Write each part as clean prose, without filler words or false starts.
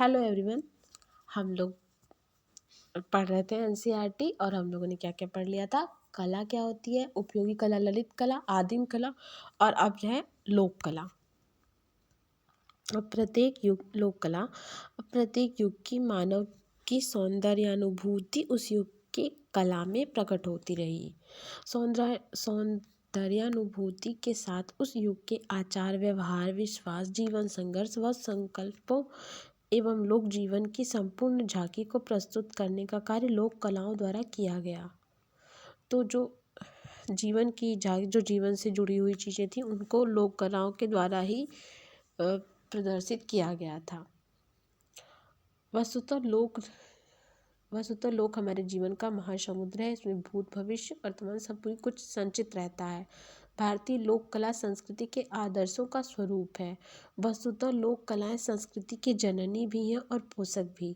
Hello everyone. हम लोग पढ़ रहे थे एनसीईआरटी और हम लोगों ने क्या क्या पढ़ लिया था। कला क्या होती है, उपयोगी कला, ललित कला, आदिम कला और अब है लोक कला। अब प्रत्येक युग की मानव की सौंदर्यानुभूति उस युग के कला में प्रकट होती रही। सौंदर्यानुभूति के साथ उस युग के आचार व्यवहार, विश्वास, जीवन संघर्ष व संकल्पों एवं लोक जीवन की संपूर्ण झांकी को प्रस्तुत करने का कार्य लोक कलाओं द्वारा किया गया। तो जो जीवन से जुड़ी हुई चीज़ें थी उनको लोक कलाओं के द्वारा ही प्रदर्शित किया गया था। वस्तुतः लोक हमारे जीवन का महासमुद्र है। इसमें भूत, भविष्य, वर्तमान सब कुछ संचित रहता है। भारतीय लोक कला संस्कृति के आदर्शों का स्वरूप है। वस्तुतः लोक कलाएं संस्कृति की जननी भी हैं और पोषक भी।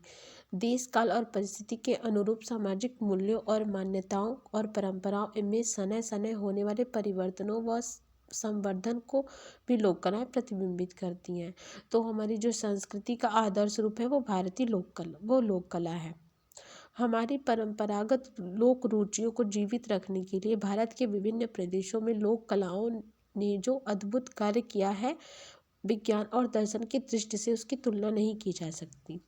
देश काल और परिस्थिति के अनुरूप सामाजिक मूल्यों और मान्यताओं और परंपराओं में समय समय होने वाले परिवर्तनों व संवर्धन को भी लोक कलाएं प्रतिबिंबित करती हैं। तो हमारी जो संस्कृति का आदर्श रूप है वो भारतीय लोक कला है। हमारी परंपरागत लोक रुचियों को जीवित रखने के लिए भारत के विभिन्न प्रदेशों में लोक कलाओं ने जो अद्भुत कार्य किया है, विज्ञान और दर्शन की दृष्टि से उसकी तुलना नहीं की जा सकती।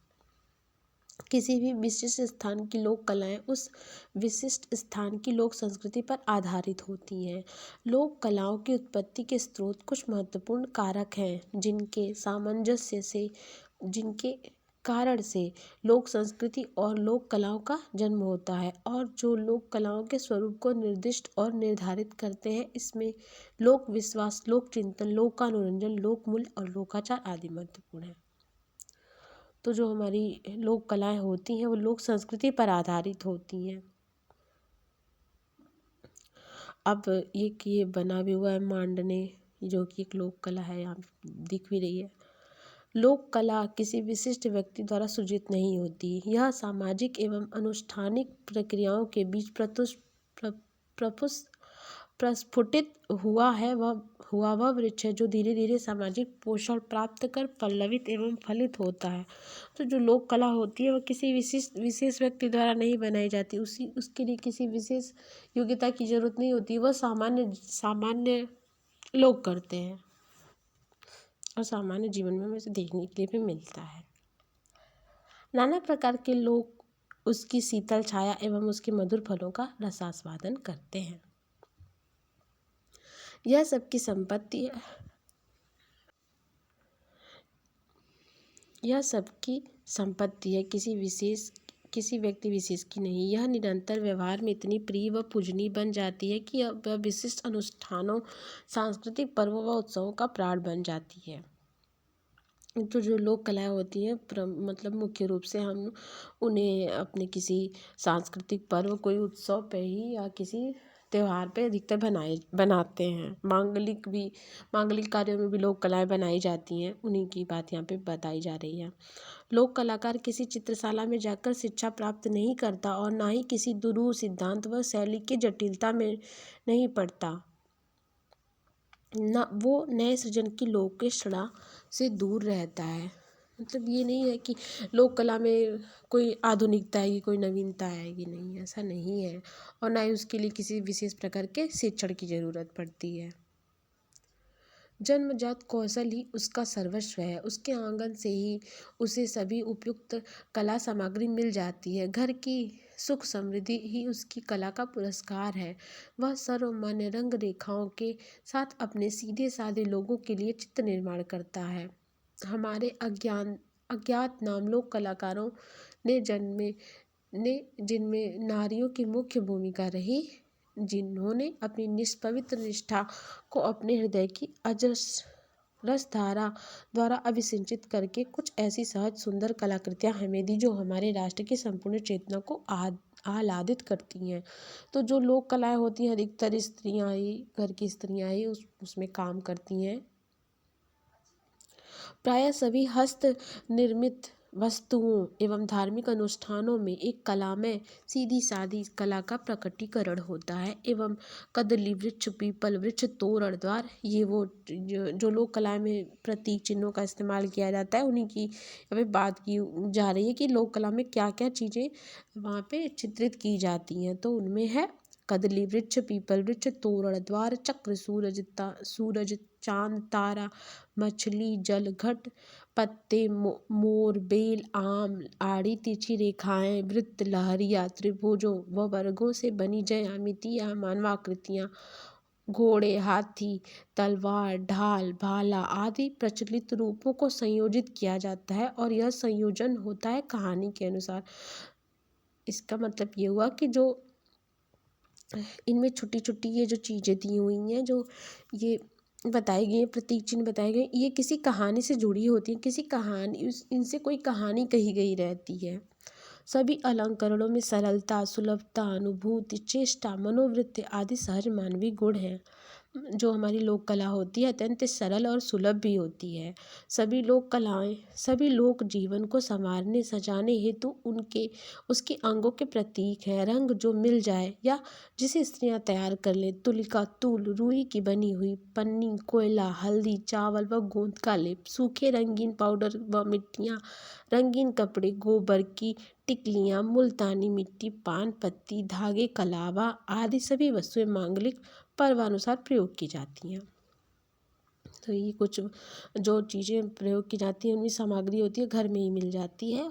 किसी भी विशिष्ट स्थान की लोक कलाएं उस विशिष्ट स्थान की लोक संस्कृति पर आधारित होती हैं। लोक कलाओं की उत्पत्ति के स्रोत कुछ महत्वपूर्ण कारक हैं जिनके कारण से लोक संस्कृति और लोक कलाओं का जन्म होता है, और जो लोक कलाओं के स्वरूप को निर्दिष्ट और निर्धारित करते हैं। इसमें लोक विश्वास, लोक चिंतन, लोकानुरंजन, लोक मूल्य और लोकाचार आदि महत्वपूर्ण है। तो जो हमारी लोक कलाएं होती हैं वो लोक संस्कृति पर आधारित होती हैं। अब ये बना भी हुआ है मांडने, जो कि एक लोक कला है, यहाँ दिख भी रही है। लोक कला किसी विशिष्ट व्यक्ति द्वारा सृजित नहीं होती। यह सामाजिक एवं अनुष्ठानिक प्रक्रियाओं के बीच प्रस्फुटित हुआ वह वृक्ष है जो धीरे धीरे सामाजिक पोषण प्राप्त कर पल्लवित एवं फलित होता है। तो जो लोक कला होती है वह किसी विशेष व्यक्ति द्वारा नहीं बनाई जाती। उसके लिए किसी विशेष योग्यता की जरूरत नहीं होती। वह सामान्य लोग करते हैं और सामान्य जीवन में हमें देखने के लिए भी मिलता है। नाना प्रकार के लोग उसकी शीतल छाया एवं उसके मधुर फलों का रसास्वादन करते हैं। यह सबकी संपत्ति है, किसी व्यक्ति विशेष की नहीं। यह निरंतर व्यवहार में इतनी प्रिय व पूजनीय बन जाती है कि वह विशिष्ट अनुष्ठानों, सांस्कृतिक पर्वों व उत्सवों का प्राण बन जाती है। तो जो लोक कलाएं होती हैं मतलब मुख्य रूप से हम उन्हें अपने किसी सांस्कृतिक पर्व, कोई उत्सव पे ही या किसी त्यौहार पे अधिकतर बनाते हैं। मांगलिक कार्यों में भी लोक कलाएं बनाई जाती हैं। उन्हीं की बात यहाँ पे बताई जा रही है। लोक कलाकार किसी चित्रशाला में जाकर शिक्षा प्राप्त नहीं करता और ना ही किसी दुरूह सिद्धांत व शैली की जटिलता में नहीं पड़ता। ना वो नए सृजन की लोकेशणा से दूर रहता है। मतलब ये नहीं है कि लोक कला में कोई आधुनिकता आएगी, कोई नवीनता आएगी, नहीं, ऐसा नहीं है। और ना ही उसके लिए किसी विशेष प्रकार के शिक्षण की ज़रूरत पड़ती है। जन्मजात कौशल ही उसका सर्वस्व है। उसके आंगन से ही उसे सभी उपयुक्त कला सामग्री मिल जाती है। घर की सुख समृद्धि ही उसकी कला का पुरस्कार है। वह सर्वमान्य रंग रेखाओं के साथ अपने सीधे साधे लोगों के लिए चित्र निर्माण करता है। हमारे अज्ञात नाम लोक कलाकारों ने जिनमें नारियों की मुख्य भूमिका रही, जिन्होंने अपनी निष्पवित्र निष्ठा को अपने हृदय की अजस्र रसधारा द्वारा अभिसिंचित करके कुछ ऐसी सहज सुंदर कलाकृतियाँ हमें दी जो हमारे राष्ट्र की संपूर्ण चेतना को आह्लादित करती हैं। तो जो लोक कलाएं होती हैं अधिकतर स्त्रियाँ ही, घर की स्त्रियाँ ही उसमें काम करती हैं। प्रायः सभी हस्त निर्मित वस्तुओं एवं धार्मिक अनुष्ठानों में एक कला में सीधी सादी कला का प्रकटीकरण होता है। एवं कदली वृक्ष, पीपल वृक्ष, तोरण द्वार, ये वो जो लोक कला में प्रतीक चिन्हों का इस्तेमाल किया जाता है, उन्हीं की अभी बात की जा रही है कि लोक कला में क्या क्या चीज़ें वहाँ पे चित्रित की जाती हैं। तो उनमें है कदली वृक्ष, पीपल वृक्ष, तोरण द्वार, चक्र, सूरज, चांद, तारा, मछली, जलघट, पत्ते, मोर, बेल, आम, आड़ी, तिरछी रेखाएं, वृत्त, लहरियाँ, त्रिभुजों व वर्गों से बनी ज्यामितीय मानवाकृतियाँ, घोड़े, हाथी, तलवार, ढाल, भाला आदि प्रचलित रूपों को संयोजित किया जाता है और यह संयोजन होता है कहानी के अनुसार। इसका मतलब ये हुआ कि जो इनमें छोटी छोटी ये जो चीज़ें दी हुई हैं, जो ये बताई गई हैं, प्रतीक चिन्ह बताए गए, ये किसी कहानी से जुड़ी होती है, किसी कहानी इनसे कोई कहानी कही गई रहती है। सभी अलंकरणों में सरलता, सुलभता, अनुभूति, चेष्टा, मनोवृत्ति आदि सहज मानवीय गुण हैं। जो हमारी लोक कला होती है अत्यंत सरल और सुलभ भी होती है। सभी लोक कलाएं सभी लोक जीवन को संवारने सजाने हेतु उसके अंगों के प्रतीक हैं। रंग जो मिल जाए या जिसे स्त्रियां तैयार कर लें, तुलिका, तूल, रुई की बनी हुई पन्नी, कोयला, हल्दी, चावल व गोंद का लेप, सूखे रंगीन पाउडर व मिट्टियाँ, रंगीन कपड़े, गोबर की टिकलियाँ, मुल्तानी मिट्टी, पान पत्ती, धागे, कलावा आदि सभी वस्तुएं मांगलिक पर्वानुसार प्रयोग की जाती हैं। तो ये कुछ जो चीज़ें प्रयोग की जाती हैं उनकी सामग्री होती है घर में ही मिल जाती है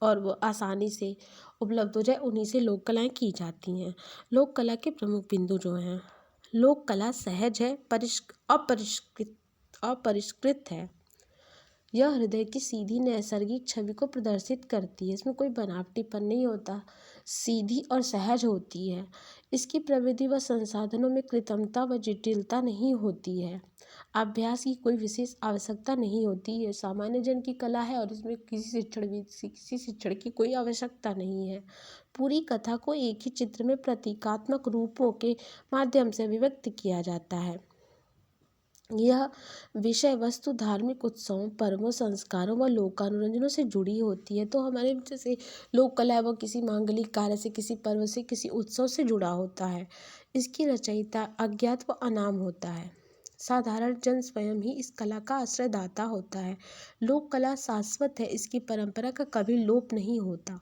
और वो आसानी से उपलब्ध हो जाए, उन्हीं से लोक कलाएँ की जाती हैं। लोक कला के प्रमुख बिंदु जो हैं, लोक कला सहज है, अपरिष्कृत है। यह हृदय की सीधी नैसर्गिक छवि को प्रदर्शित करती है। इसमें कोई बनावटीपन नहीं होता, सीधी और सहज होती है। इसकी प्रविधि व संसाधनों में कृत्रिमता व जटिलता नहीं होती है। अभ्यास की कोई विशेष आवश्यकता नहीं होती है। सामान्य जन की कला है और इसमें किसी शिक्षण की कोई आवश्यकता नहीं है। पूरी कथा को एक ही चित्र में प्रतीकात्मक रूपों के माध्यम से अभिव्यक्त किया जाता है। यह विषय वस्तु धार्मिक उत्सवों, पर्वों, संस्कारों व लोकानुरंजनों से जुड़ी होती है। तो हमारे जैसे लोक कला है वो किसी मांगलिक कार्य से, किसी पर्व से, किसी उत्सव से जुड़ा होता है। इसकी रचयिता अज्ञात व अनाम होता है। साधारण जन स्वयं ही इस कला का आश्रयदाता होता है। लोक कला शाश्वत है, इसकी परंपरा का कभी लोप नहीं होता।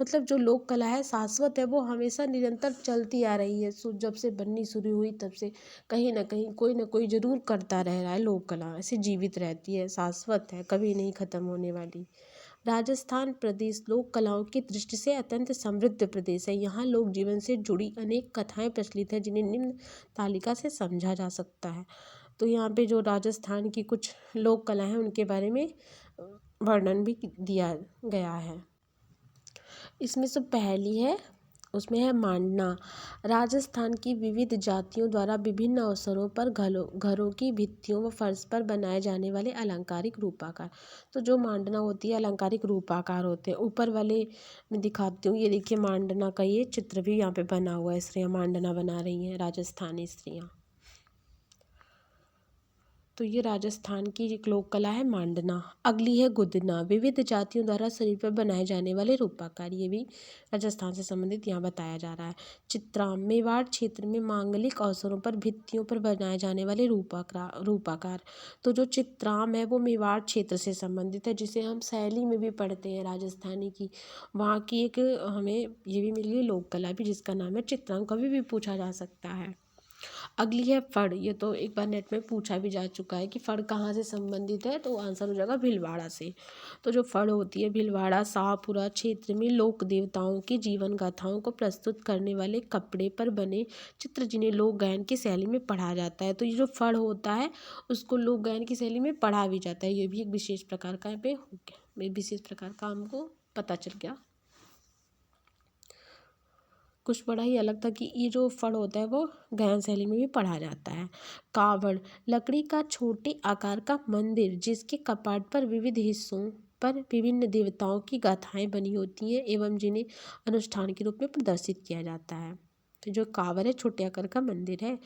मतलब जो लोक कला है शाश्वत है, वो हमेशा निरंतर चलती आ रही है। जब से बननी शुरू हुई तब से कहीं ना कहीं कोई ना कोई जरूर करता रह रहा है। लोक कला ऐसे जीवित रहती है, शाश्वत है, कभी नहीं खत्म होने वाली। राजस्थान प्रदेश लोक कलाओं की दृष्टि से अत्यंत समृद्ध प्रदेश है। यहाँ लोक जीवन से जुड़ी अनेक कथाएं प्रचलित है जिन्हें निम्न तालिका से समझा जा सकता है। तो यहाँ पे जो राजस्थान की कुछ लोक कला हैं उनके बारे में वर्णन भी दिया गया है। इसमें से पहली है, उसमें है मांडना। राजस्थान की विविध जातियों द्वारा विभिन्न अवसरों पर घरों की भित्तियों व फर्श पर बनाए जाने वाले अलंकारिक रूपाकार। तो जो मांडना होती है अलंकारिक रूपाकार होते हैं। ऊपर वाले मैं दिखाती हूँ, ये देखिए मांडना का ये चित्र भी यहाँ पे बना हुआ है। स्त्रियाँ मांडना बना रही हैं, राजस्थानी स्त्रियाँ। तो ये राजस्थान की एक लोक कला है मांडना। अगली है गुदना। विविध जातियों द्वारा शरीर पर बनाए जाने वाले रूपाकार, ये भी राजस्थान से संबंधित यहाँ बताया जा रहा है। चित्राम, मेवाड़ क्षेत्र में मांगलिक अवसरों पर भित्तियों पर बनाए जाने वाले रूपाकार। तो जो चित्राम है वो मेवाड़ क्षेत्र से संबंधित है, जिसे हम शैली में भी पढ़ते हैं राजस्थानी की। वहाँ की एक हमें ये भी मिली लोक कला भी, जिसका नाम है चित्राम। कभी भी पूछा जा सकता है। अगली है फड़। ये तो एक बार नेट में पूछा भी जा चुका है कि फड़ कहाँ से संबंधित है, तो आंसर हो जाएगा भीलवाड़ा से। तो जो फड़ होती है, भीलवाड़ा शाहपुरा क्षेत्र में लोक देवताओं की जीवन गाथाओं को प्रस्तुत करने वाले कपड़े पर बने चित्र, जिन्हें लोक गायन की शैली में पढ़ा जाता है। तो ये जो फड़ होता है उसको लोक गायन की शैली में पढ़ा भी जाता है। ये भी एक विशेष प्रकार का यहाँ पे हो गया, विशेष प्रकार का हमको पता चल गया। कुछ बड़ा ही अलग था कि ये जो फड़ होता है वो गायन शैली में भी पढ़ा जाता है। कावड़, लकड़ी का छोटे आकार का मंदिर जिसके कपाट पर विविध हिस्सों पर विभिन्न देवताओं की गाथाएं बनी होती हैं एवं जिन्हें अनुष्ठान के रूप में प्रदर्शित किया जाता है। तो जो कावड़ है छोटे आकार का मंदिर है।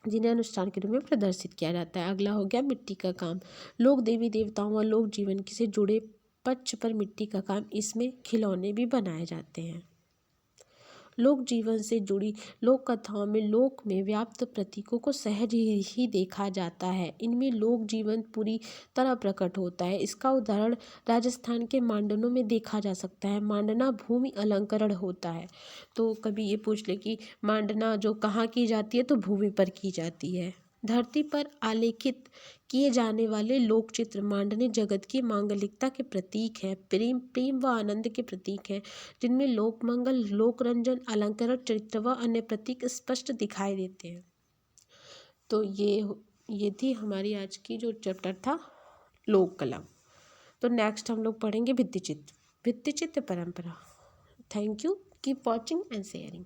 जिन्हें अनुष्ठान के रूप में प्रदर्शित किया जाता है। अगला हो गया मिट्टी का काम। लोक देवी देवताओं व लोक जीवन से जुड़े पक्ष पर मिट्टी का काम, इसमें खिलौने भी बनाए जाते हैं। लोक जीवन से जुड़ी लोक कथाओं में लोक में व्याप्त प्रतीकों को सहज ही देखा जाता है। इनमें लोक जीवन पूरी तरह प्रकट होता है। इसका उदाहरण राजस्थान के मांडनों में देखा जा सकता है। मांडना भूमि अलंकरण होता है। तो कभी ये पूछ ले कि मांडना जो कहाँ की जाती है, तो भूमि पर की जाती है। धरती पर आलेखित किए जाने वाले लोक चित्र मांडने जगत की मांगलिकता के प्रतीक है, प्रेम प्रेम व आनंद के प्रतीक है, जिनमें लोक मंगल, लोक रंजन, अलंकरण, चरित्र व अन्य प्रतीक स्पष्ट दिखाई देते हैं। तो ये थी हमारी आज की जो चैप्टर था लोक कला। तो नेक्स्ट हम लोग पढ़ेंगे भित्तिचित्र परंपरा। Thank you, keep watching and sharing.